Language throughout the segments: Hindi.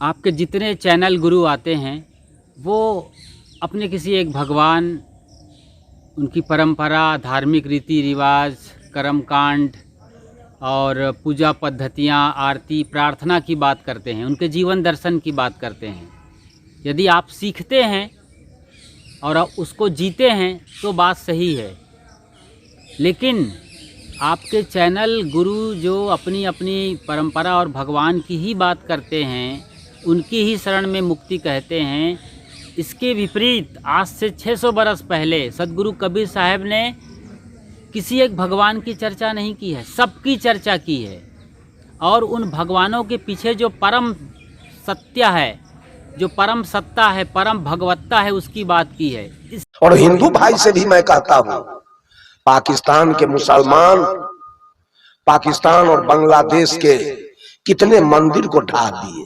आपके जितने चैनल गुरु आते हैं वो अपने किसी एक भगवान, उनकी परंपरा, धार्मिक रीति रिवाज, कर्मकांड और पूजा पद्धतियाँ, आरती, प्रार्थना की बात करते हैं, उनके जीवन दर्शन की बात करते हैं। यदि आप सीखते हैं और आप उसको जीते हैं तो बात सही है, लेकिन आपके चैनल गुरु जो अपनी अपनी परंपरा और भगवान की ही बात करते हैं, उनकी ही शरण में मुक्ति कहते हैं, इसके विपरीत आज से 600 बरस पहले सदगुरु कबीर साहब ने किसी एक भगवान की चर्चा नहीं की है, सबकी चर्चा की है। और उन भगवानों के पीछे जो परम सत्य है, जो परम सत्ता है, परम भगवत्ता है, उसकी बात की है। और हिंदू भाई से भी मैं कहता हूं, पाकिस्तान के मुसलमान पाकिस्तान और बांग्लादेश के कितने मंदिर को ढा दिए,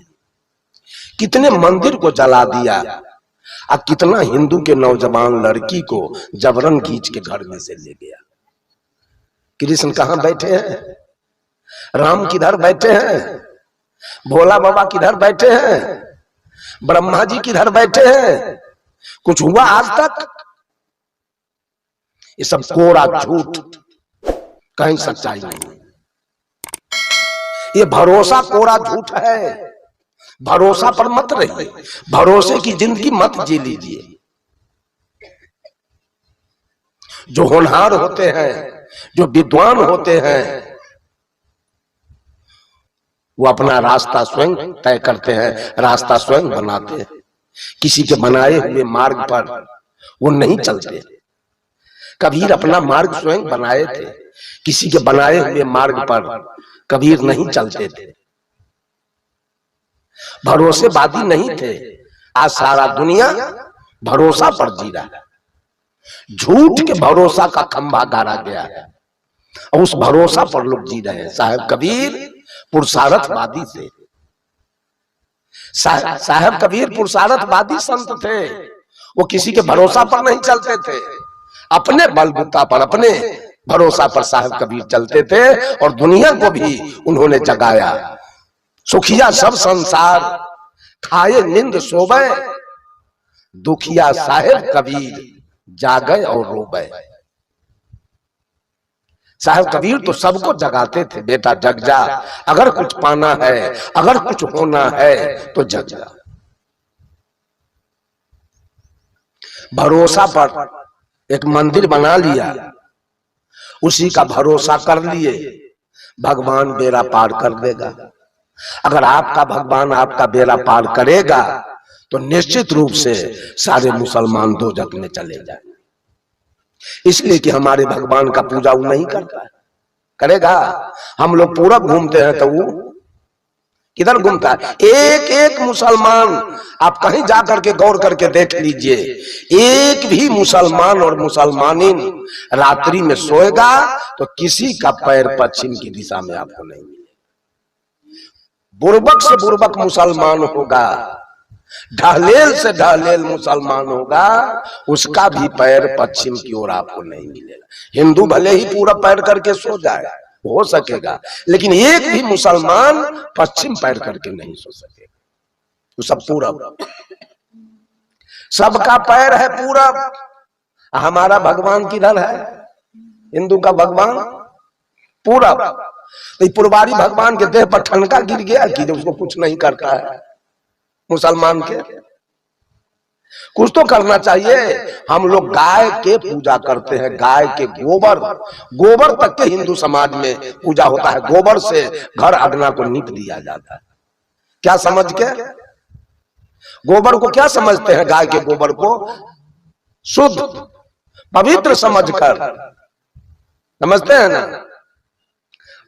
कितने मंदिर को जला दिया, और कितना हिंदू के नौजवान लड़की को जबरन खींच के घर में से ले गया। कृष्ण कहां बैठे हैं, राम किधर बैठे हैं, भोला बाबा किधर बैठे हैं, ब्रह्मा जी किधर बैठे हैं? कुछ हुआ आज तक? ये सब कोरा झूठ, कहीं सच्चाई नहीं। ये भरोसा कोरा झूठ है। भरोसा पर मत रहिए, भरोसे की जिंदगी मत जी लीजिए। जो होनहार होते हैं, जो विद्वान होते हैं, वो अपना रास्ता स्वयं तय करते हैं, रास्ता स्वयं बनाते हैं। किसी के बनाए हुए मार्ग पर वो नहीं चलते। कबीर अपना मार्ग स्वयं बनाए थे, किसी के बनाए हुए मार्ग पर कबीर नहीं चलते थे। भरोसेबादी नहीं थे। आज सारा दुनिया भरोसा पर जी रहा है, झूठ के भरोसा का खंभा गाड़ा गया है और उस भरोसा पर लोग जी रहे हैं। साहब कबीर पुरुषार्थवादी थे। साहब कबीर पुरुषार्थवादी संत थे। वो किसी के भरोसा पर नहीं चलते थे, अपने बलबूता पर, अपने भरोसा पर साहब कबीर चलते थे और दुनिया को भी उन्होंने जगाया। सुखिया सब संसार खाए नींद सोवे, दुखिया साहेब कबीर जागे और रोवे। साहब कबीर तो सबको जगाते थे, बेटा जग जा, अगर कुछ पाना है, अगर कुछ होना है तो जग जा। भरोसा पर एक मंदिर बना लिया, उसी का भरोसा कर लिए, भगवान बेड़ा पार कर देगा। अगर आपका भगवान आपका बेड़ा पार करेगा तो निश्चित रूप से सारे मुसलमान दोजख में चले जाए। इसलिए कि हमारे भगवान का पूजा वो नहीं करता है, करेगा। हम लोग पूरब घूमते हैं तो वो किधर घूमता है? एक एक मुसलमान आप कहीं जाकर के गौर करके देख लीजिए, एक भी मुसलमान और मुसलमानिन रात्रि में सोएगा तो किसी का पैर पश्चिम की दिशा में आपको नहीं मिलेगा। बुर्बक से बुर्बक मुसलमान होगा, ढहलेल से ढहलेल मुसलमान होगा, उसका भी पैर पश्चिम की ओर आपको नहीं मिलेगा। हिंदू भले ही पूरा पैर करके सो जाए, हो सकेगा, लेकिन एक भी मुसलमान पश्चिम पैर करके नहीं सो सकेगा। तो सब पूरब, सबका पैर है पूरब। हमारा भगवान किधर है? हिंदू का भगवान पूरब। तो पुरबारी भगवान के देह पर ठनका गिर गया कि उसको कुछ नहीं करता है। मुसलमान के कुछ तो करना चाहिए। हम लोग गाय के पूजा करते हैं, गाय के गोबर तक के हिंदू समाज में पूजा होता है। गोबर से घर अगना को नीप दिया जाता है। क्या समझ के? गोबर को क्या समझते हैं? गाय के गोबर को शुद्ध पवित्र समझकर समझते हैं ना।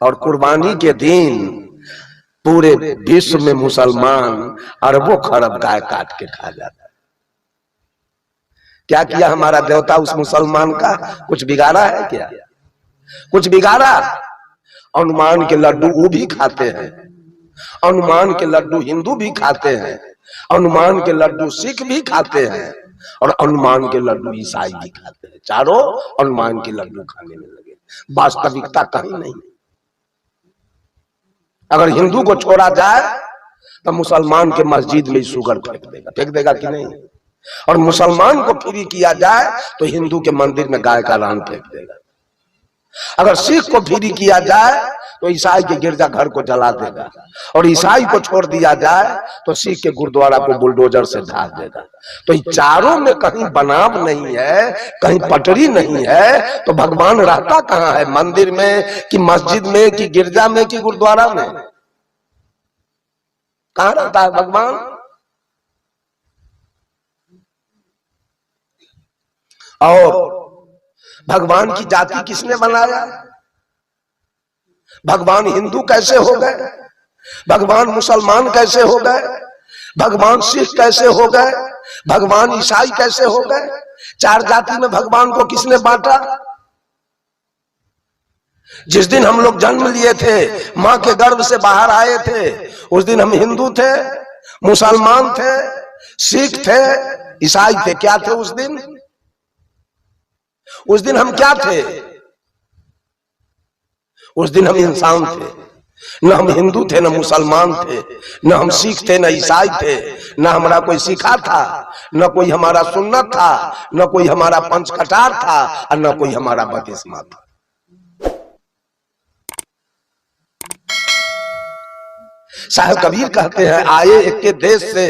और कुर्बानी के दिन पूरे विश्व में मुसलमान अरबों खरब गाय काट के खा जाता है। क्या किया हमारा देवता उस मुसलमान का? कुछ बिगाड़ा है क्या? कुछ बिगाड़ा? हनुमान के लड्डू वो भी खाते हैं, हनुमान के लड्डू हिंदू भी खाते हैं, हनुमान के लड्डू सिख भी खाते हैं और हनुमान के लड्डू ईसाई भी खाते हैं। चारों हनुमान के लड्डू खाने में लगे। वास्तविकता कहीं नहीं। अगर हिंदू को छोड़ा जाए तो मुसलमान के मस्जिद में शुगर फेंक देगा कि नहीं? और मुसलमान को फ्री किया जाए तो हिंदू के मंदिर में गाय का रान फेंक देगा। अगर सिख को फ्री किया जाए तो ईसाई के गिरजा घर को जला देगा, और ईसाई को छोड़ दिया जाए तो सिख के गुरुद्वारा को बुलडोजर से ढा देगा। तो इन चारों में कहीं बनाव नहीं है, कहीं पटरी नहीं है, तो भगवान रहता कहाँ है? मंदिर में कि मस्जिद में कि गिरजा में कि गुरुद्वारा में? कहाँ रहता है भगवान? और भगवान की जाति किसने बनाया? भगवान हिंदू कैसे हो गए? भगवान मुसलमान कैसे हो गए? भगवान सिख कैसे हो गए? भगवान ईसाई कैसे हो गए? चार जाति में भगवान को किसने बांटा? जिस दिन हम लोग जन्म लिए थे, मां के गर्भ से बाहर आए थे, उस दिन हम हिंदू थे, मुसलमान थे, सिख थे, ईसाई थे। क्या थे उस दिन? उस दिन हम क्या थे? उस दिन हम इंसान थे। न हम हिंदू थे, न मुसलमान थे, न हम सिख थे, न ईसाई थे, न हमारा कोई सिखा था, न कोई हमारा सुन्नत था, न कोई हमारा पंचकटार था, और न कोई हमारा बपतिस्मा था। साहब कबीर कहते हैं, आए एक के देश से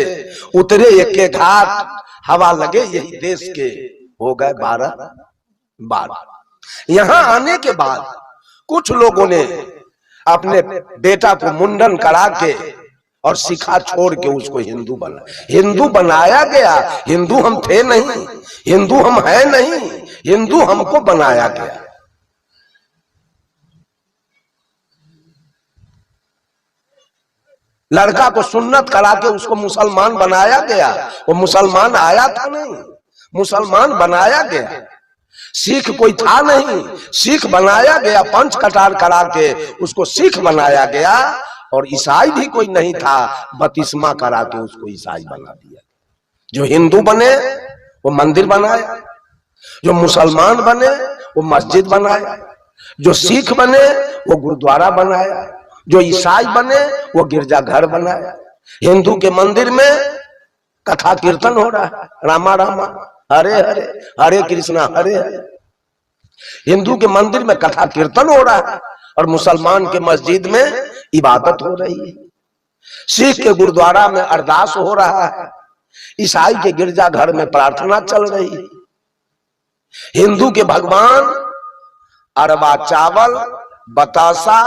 उतरे एक के घाट, हवा लगे यही देश के हो गए 12। यहां आने के बाद कुछ लोगों ने अपने बेटा को मुंडन करा के और सिखा छोड़ के उसको हिंदू बनाया गया। हिंदू हम थे नहीं, हिंदू हम है नहीं, हिंदू हमको बनाया गया। लड़का को सुन्नत करा के उसको मुसलमान बनाया गया। वो मुसलमान आया था नहीं, मुसलमान बनाया गया। सिख कोई था नहीं, सिख बनाया गया। पंच कटार करा के उसको सिख बनाया गया। और ईसाई भी कोई नहीं था, बपतिस्मा करा के उसको ईसाई बना दिया। जो हिंदू बने वो मंदिर बनाया, जो मुसलमान बने वो मस्जिद बनाया, जो सिख बने वो गुरुद्वारा बनाया, जो ईसाई बने वो गिरजाघर बनाया। हिंदू के मंदिर में कथा कीर्तन हो रहा है, रामा रामा हरे हरे, हरे कृष्णा हरे हरे। हिंदू के मंदिर में कथा कीर्तन हो रहा है, और मुसलमान के मस्जिद में इबादत हो रही है। सिख के गुरुद्वारा में अरदास हो रहा है, ईसाई के गिरजाघर में प्रार्थना चल रही है। हिंदू के भगवान अरबा चावल, बतासा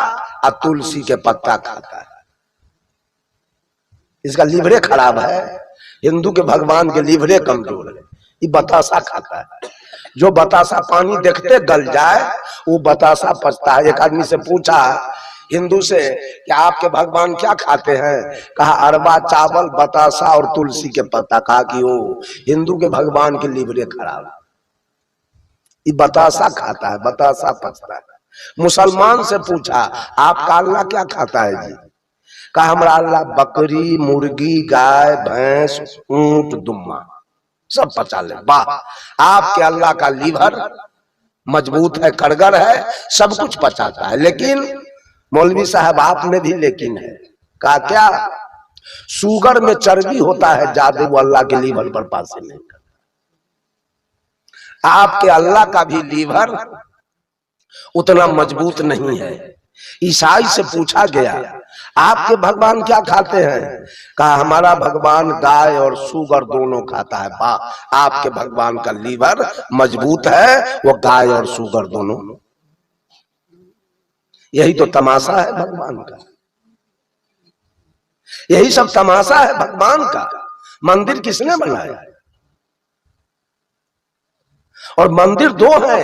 और तुलसी के पत्ता खाता है। इसका लीवरे खराब है। हिंदू के भगवान के लीवरे कमजोर है, ये बतासा खाता है। जो बतासा पानी देखते गल जाए वो बतासा पचता है। एक आदमी से पूछा हिंदू से कि आपके भगवान क्या खाते हैं? कहा अरबा चावल, बतासा और तुलसी के पत्ता। कहा कि वो हिंदू के भगवान के लीवरे खराब, ये बतासा खाता है, बतासा पचता है। मुसलमान से पूछा आपका अल्लाह क्या खाता है जी? कहा हमारा अल्लाह बकरी, मुर्गी, गाय, भैंस, ऊंट, दुम्मा सब पचा ले। वाह, आपके अल्लाह का लीवर मजबूत है, कड़गर है, सब कुछ पचाता है। लेकिन मौलवी साहब आपने भी लेकिन है। कहा क्या? शुगर में चर्बी होता है ज्यादा, वो अल्लाह के लीवर पर पास नहीं करता। आपके अल्लाह का भी लीवर उतना मजबूत नहीं है। ईसाई से पूछा गया आपके भगवान क्या खाते हैं? कहा हमारा भगवान गाय और सुगर दोनों खाता है। आपके भगवान का लीवर मजबूत है, वो गाय और सुगर दोनों। यही तो तमाशा है भगवान का, यही सब तमाशा है भगवान का। मंदिर किसने बनाया? और मंदिर दो है,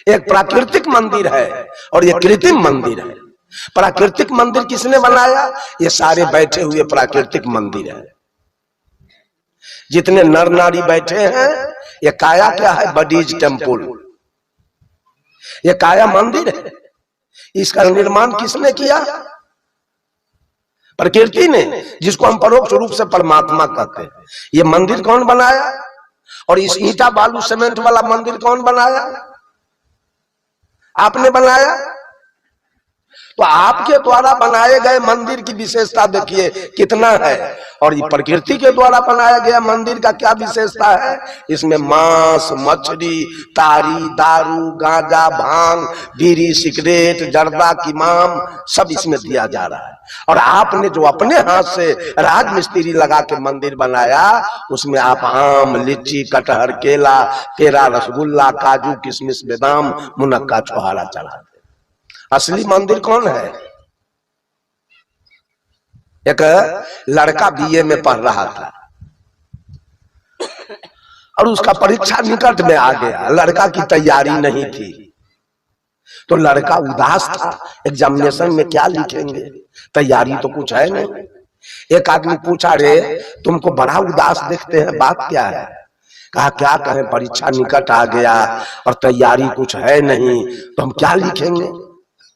एक प्राकृतिक मंदिर है और एक कृत्रिम मंदिर है। प्राकृतिक मंदिर किसने बनाया? ये सारे बैठे हुए प्राकृतिक मंदिर है। जितने नर नारी बैठे हैं ये काया क्या है? बडीज टेम्पल, ये काया मंदिर है। इसका निर्माण किसने किया? प्रकृति ने, जिसको हम परोक्ष रूप से परमात्मा कहते हैं। ये मंदिर कौन बनाया? और इस ईंटा बालू सीमेंट वाला मंदिर कौन बनाया? आपने बनाया। तो आपके द्वारा बनाए गए मंदिर की विशेषता देखिए कितना है, और ये प्रकृति के द्वारा बनाया गया मंदिर का क्या विशेषता है। इसमें मांस, मछली, तारी, दारू, गांजा, भांग, बीड़ी, सिगरेट, जर्दा, किमाम सब इसमें दिया जा रहा है। और आपने जो अपने हाथ से राजमिस्त्री लगा के मंदिर बनाया, उसमें आप आम, लीची, कटहर, केला, पेड़ा, रसगुल्ला, काजू, किशमिश, बादाम, मुनक्का, छुहारा चढ़ाते। असली मंदिर कौन है? एक लड़का बीए में पढ़ रहा था और उसका परीक्षा निकट में आ गया। लड़का की तैयारी नहीं थी, तो लड़का उदास था। एग्जामिनेशन में क्या लिखेंगे, तैयारी तो कुछ है नहीं। एक आदमी पूछा, रे तुमको बड़ा उदास देखते हैं, बात क्या है? कहा क्या कहें, परीक्षा निकट आ गया और तैयारी कुछ है नहीं, तो हम क्या लिखेंगे?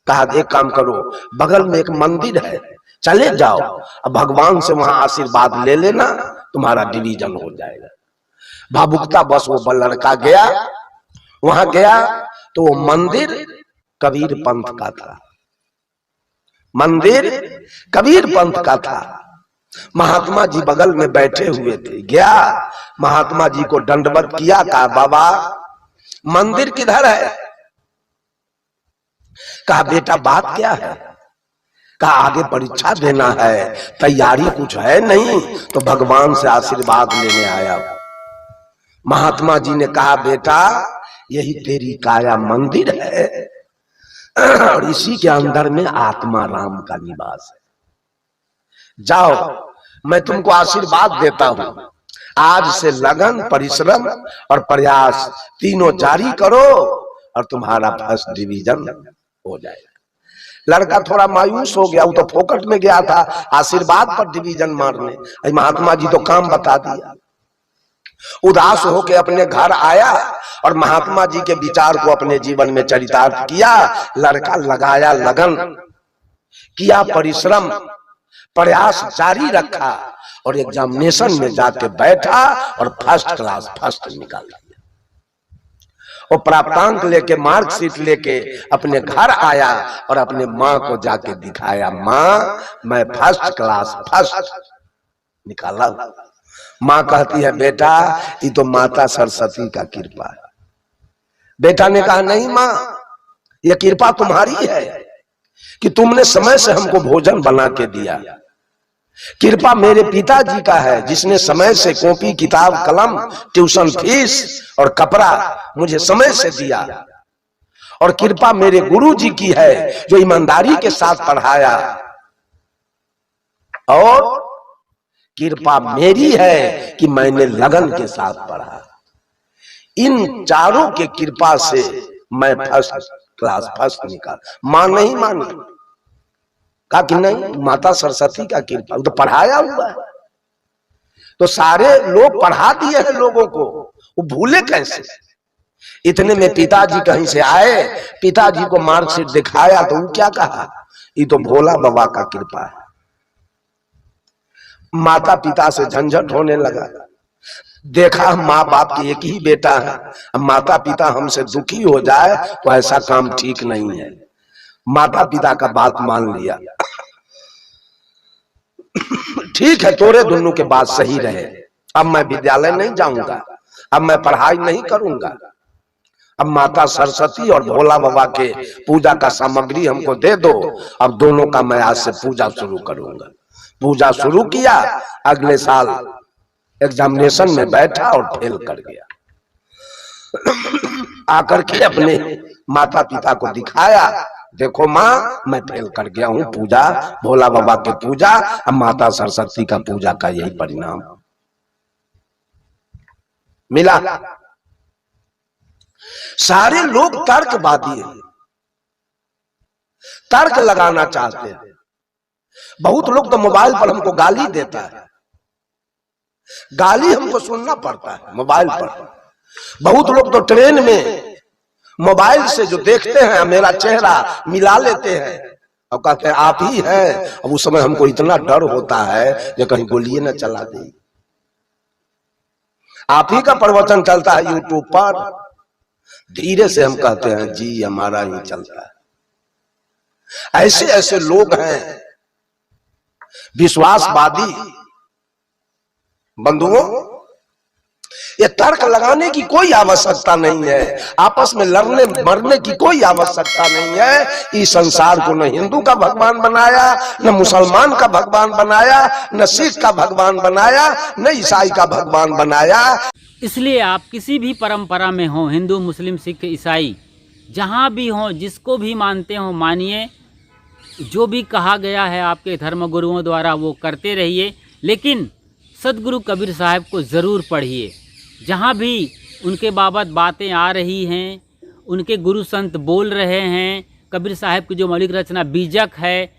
कहा एक काम करो, बगल में एक मंदिर है, चले जाओ, अब भगवान से वहां आशीर्वाद ले लेना, तुम्हारा डिवीजन हो जाएगा। भावुकता बस वो लड़का गया। वहां गया तो वो मंदिर कबीर पंथ का था। मंदिर कबीर पंथ का था। महात्मा जी बगल में बैठे हुए थे। गया, महात्मा जी को दंडवत किया, कहा बाबा मंदिर किधर है? कहा बेटा बात क्या है? कहा आगे परीक्षा देना है, तैयारी कुछ है नहीं, तो भगवान से आशीर्वाद लेने आया। महात्मा जी ने कहा बेटा यही तेरी काया मंदिर है और इसी के अंदर में आत्मा राम का निवास है। जाओ, मैं तुमको आशीर्वाद देता हूं, आज से लगन, परिश्रम और प्रयास तीनों जारी करो और तुम्हारा फर्स्ट डिवीजन हो जाएगा। लड़का थोड़ा मायूस हो गया, वो तो फोकट में गया था आशीर्वाद पर डिवीजन मारने। महात्मा जी तो काम बता दिया। उदास होकर अपने घर आया और महात्मा जी के विचार को अपने जीवन में चरितार्थ किया। लड़का लगाया लगन, किया परिश्रम, प्रयास जारी रखा और एग्जामिनेशन में जाके बैठा और फर्स्ट क्लास फर्स्ट निकाल दिया। वो प्राप्तांक लेके, मार्कशीट लेके अपने घर आया और अपने माँ को जाके दिखाया, माँ मैं फर्स्ट क्लास फर्स्ट निकाला। माँ कहती है बेटा ये तो माता सरस्वती का कृपा है। बेटा ने कहा नहीं माँ, ये कृपा तुम्हारी है कि तुमने समय से हमको भोजन बना के दिया। कृपा मेरे पिताजी का है जिसने समय से कॉपी, किताब, कलम, ट्यूशन फीस और कपड़ा मुझे समय से दिया। और कृपा मेरे गुरु जी की है जो ईमानदारी के साथ पढ़ाया। और कृपा मेरी है कि मैंने लगन के साथ पढ़ा। इन चारों के कृपा से मैं फर्स्ट क्लास फर्स्ट निकाल। मां नहीं मानी, कहा कि नहीं माता सरस्वती का कृपा, तो पढ़ाया हुआ है। तो सारे लोग पढ़ा दिए हैं लोगों को, वो भूले कैसे? इतने में पिताजी कहीं से आए, पिताजी को मार्कशीट दिखाया तो वो क्या कहा, ये तो भोला बाबा का कृपा है। माता पिता से झंझट होने लगा। देखा माँ बाप की एक ही बेटा है, अब माता पिता हमसे दुखी हो जाए तो ऐसा काम ठीक नहीं है। माता पिता का बात मान लिया। ठीक है तोरे दोनों के बात सही रहे, अब मैं विद्यालय नहीं जाऊंगा, अब मैं पढ़ाई नहीं करूंगा। अब माता सरस्वती और भोला बाबा के पूजा का सामग्री हमको दे दो, अब दोनों का मैं आज से पूजा शुरू करूंगा। पूजा शुरू किया। अगले साल एग्जामिनेशन में बैठा और फेल कर गया। आकर के अपने माता पिता को दिखाया, देखो माँ मैं फेल कर गया हूँ पूजा, भोला बाबा के पूजा, अब माता सरस्वती का पूजा का यही परिणाम मिला। सारे लोग तर्कवादी हैं, तर्क लगाना चाहते हैं। बहुत लोग तो मोबाइल पर हमको गाली देता है, गाली हमको सुनना पड़ता है मोबाइल पर। बहुत लोग तो ट्रेन में मोबाइल से जो देखते हैं मेरा चेहरा मिला लेते हैं और कहते हैं आप ही हैं। अब उस समय हमको इतना डर होता है कि कहीं गोलियां न चला दे। आप ही का प्रवचन चलता है यूट्यूब पर, धीरे से हम कहते हैं जी हमारा ही चलता है। ऐसे ऐसे लोग हैं विश्वासवादी बंधुओं, ये तर्क लगाने की कोई आवश्यकता नहीं है, आपस में लड़ने मरने की कोई आवश्यकता नहीं है। इस संसार को न हिंदू का भगवान बनाया, न मुसलमान का भगवान बनाया, न सिख का भगवान बनाया, न ईसाई का भगवान बनाया। इसलिए आप किसी भी परंपरा में हो, हिंदू मुस्लिम सिख ईसाई जहाँ भी हो, जिसको भी मानते हो मानिए, जो भी कहा गया है आपके धर्म गुरुओं द्वारा वो करते रहिए, लेकिन सदगुरु कबीर साहब को ज़रूर पढ़िए। जहाँ भी उनके बाबत बातें आ रही हैं, उनके गुरु संत बोल रहे हैं, कबीर साहब की जो मौलिक रचना बीजक है,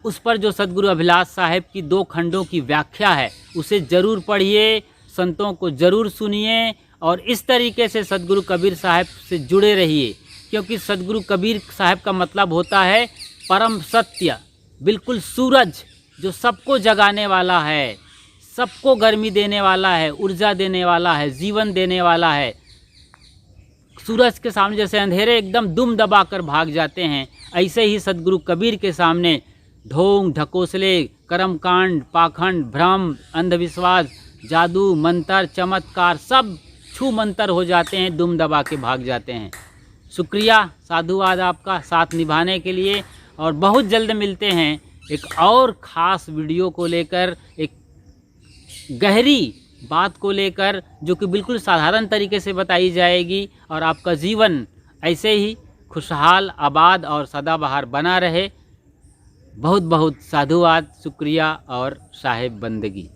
उस पर जो सदगुरु अभिलाष साहब की 2 खंडों की व्याख्या है, उसे ज़रूर पढ़िए, संतों को ज़रूर सुनिए और इस तरीके से सदगुरु कबीर साहब से जुड़े रहिए। क्योंकि सदगुरु कबीर साहब का मतलब होता है परम सत्य, बिल्कुल सूरज जो सबको जगाने वाला है, सबको गर्मी देने वाला है, ऊर्जा देने वाला है, जीवन देने वाला है। सूरज के सामने जैसे अंधेरे एकदम दुम दबाकर भाग जाते हैं, ऐसे ही सदगुरु कबीर के सामने ढोंग ढकोसले, कर्मकांड, पाखंड, भ्रम, अंधविश्वास, जादू, मंत्र, चमत्कार सब छू मंतर हो जाते हैं, दुम दबा के भाग जाते हैं। शुक्रिया, साधुवाद आपका साथ निभाने के लिए, और बहुत जल्द मिलते हैं एक और ख़ास वीडियो को लेकर, एक गहरी बात को लेकर, जो कि बिल्कुल साधारण तरीके से बताई जाएगी और आपका जीवन ऐसे ही खुशहाल, आबाद और सदाबहार बना रहे। बहुत बहुत साधुवाद, शुक्रिया और साहेब बंदगी।